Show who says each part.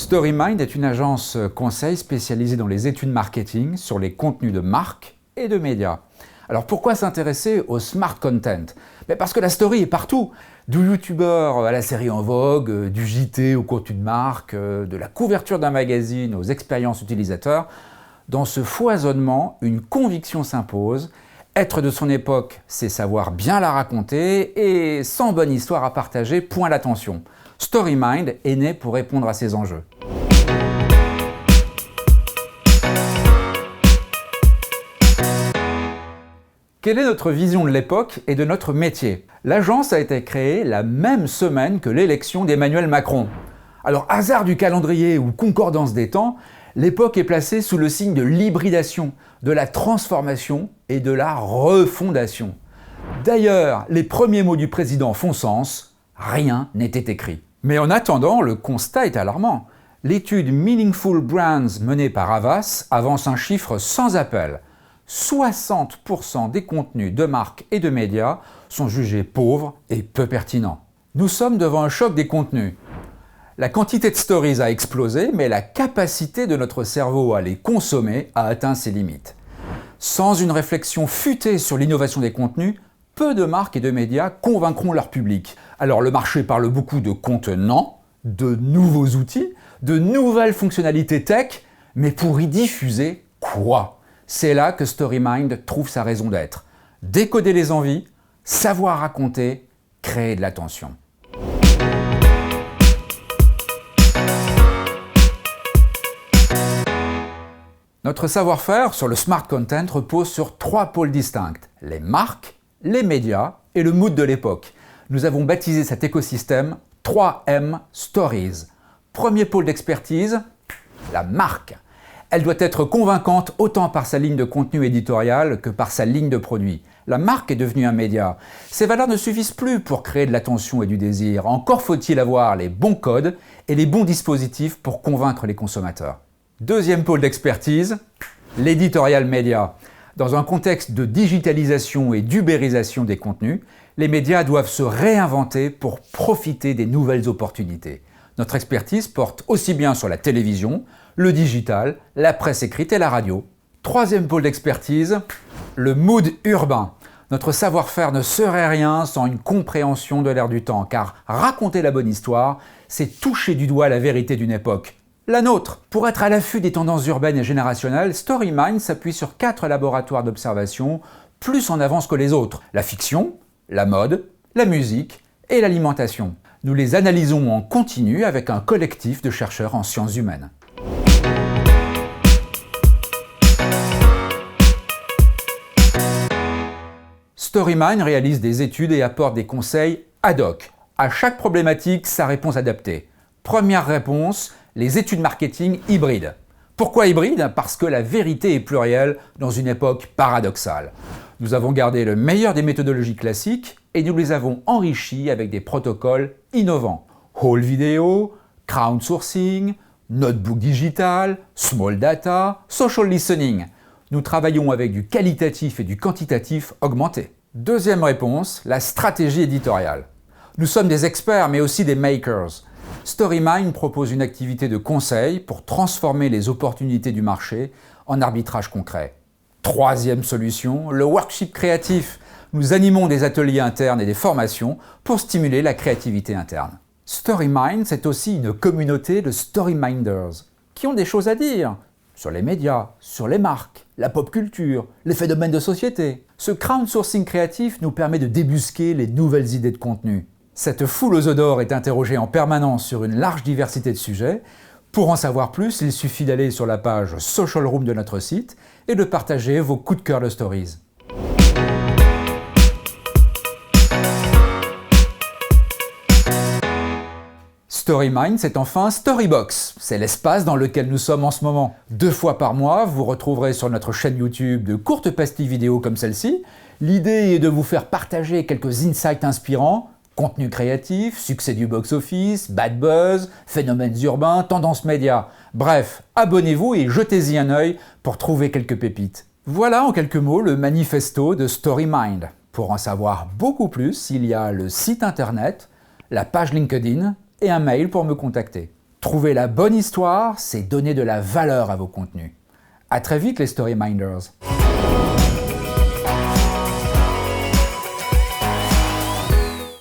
Speaker 1: StoryMind est une agence conseil spécialisée dans les études marketing sur les contenus de marques et de médias. Alors pourquoi s'intéresser au smart content? Parce que la story est partout, du youtubeur à la série en vogue, du JT au contenu de marque, de la couverture d'un magazine aux expériences utilisateurs. Dans ce foisonnement, une conviction s'impose. Être de son époque, c'est savoir bien la raconter et sans bonne histoire à partager, point d'attention. StoryMind est né pour répondre à ces enjeux. Quelle est notre vision de l'époque et de notre métier? L'agence a été créée la même semaine que l'élection d'Emmanuel Macron. Alors, hasard du calendrier ou concordance des temps, l'époque est placée sous le signe de l'hybridation, de la transformation et de la refondation. D'ailleurs, les premiers mots du président font sens, rien n'était écrit. Mais en attendant, le constat est alarmant. L'étude Meaningful Brands menée par Havas avance un chiffre sans appel. 60% des contenus de marques et de médias sont jugés pauvres et peu pertinents. Nous sommes devant un choc des contenus. La quantité de stories a explosé, mais la capacité de notre cerveau à les consommer a atteint ses limites. Sans une réflexion futée sur l'innovation des contenus, peu de marques et de médias convaincront leur public. Alors le marché parle beaucoup de contenants, de nouveaux outils, de nouvelles fonctionnalités tech, mais pour y diffuser quoi? C'est là que StoryMind trouve sa raison d'être. Décoder les envies, savoir raconter, créer de l'attention. Notre savoir-faire sur le smart content repose sur 3 pôles distincts, les marques, les médias et le mood de l'époque. Nous avons baptisé cet écosystème 3M Stories. Premier pôle d'expertise, la marque. Elle doit être convaincante autant par sa ligne de contenu éditorial que par sa ligne de produit. La marque est devenue un média. Ces valeurs ne suffisent plus pour créer de l'attention et du désir. Encore faut-il avoir les bons codes et les bons dispositifs pour convaincre les consommateurs. Deuxième pôle d'expertise, l'éditorial média. Dans un contexte de digitalisation et d'ubérisation des contenus, les médias doivent se réinventer pour profiter des nouvelles opportunités. Notre expertise porte aussi bien sur la télévision, le digital, la presse écrite et la radio. Troisième pôle d'expertise, le mood urbain. Notre savoir-faire ne serait rien sans une compréhension de l'air du temps, car raconter la bonne histoire, c'est toucher du doigt la vérité d'une époque. La nôtre. Pour être à l'affût des tendances urbaines et générationnelles, StoryMind s'appuie sur 4 laboratoires d'observation, plus en avance que les autres. La fiction, la mode, la musique et l'alimentation. Nous les analysons en continu avec un collectif de chercheurs en sciences humaines. StoryMind réalise des études et apporte des conseils ad hoc. À chaque problématique, sa réponse adaptée. Première réponse, les études marketing hybrides. Pourquoi hybride? Parce que la vérité est plurielle dans une époque paradoxale. Nous avons gardé le meilleur des méthodologies classiques et nous les avons enrichies avec des protocoles innovants. Haul vidéo, crowdsourcing, notebook digital, small data, social listening. Nous travaillons avec du qualitatif et du quantitatif augmenté. Deuxième réponse, la stratégie éditoriale. Nous sommes des experts mais aussi des makers. StoryMind propose une activité de conseil pour transformer les opportunités du marché en arbitrage concret. Troisième solution, le workshop créatif. Nous animons des ateliers internes et des formations pour stimuler la créativité interne. StoryMind, c'est aussi une communauté de StoryMinders qui ont des choses à dire sur les médias, sur les marques, la pop culture, les phénomènes de société. Ce crowdsourcing créatif nous permet de débusquer les nouvelles idées de contenu. Cette foule aux odeurs est interrogée en permanence sur une large diversité de sujets. Pour en savoir plus, il suffit d'aller sur la page Social Room de notre site et de partager vos coups de cœur de stories. StoryMind, c'est enfin Storybox. C'est l'espace dans lequel nous sommes en ce moment. 2 fois par mois, vous retrouverez sur notre chaîne YouTube de courtes pastilles vidéo comme celle-ci. L'idée est de vous faire partager quelques insights inspirants, contenu créatif, succès du box-office, bad buzz, phénomènes urbains, tendances médias. Bref, abonnez-vous et jetez-y un œil pour trouver quelques pépites. Voilà en quelques mots le manifesto de StoryMind. Pour en savoir beaucoup plus, il y a le site internet, la page LinkedIn et un mail pour me contacter. Trouver la bonne histoire, c'est donner de la valeur à vos contenus. À très vite les Storyminders.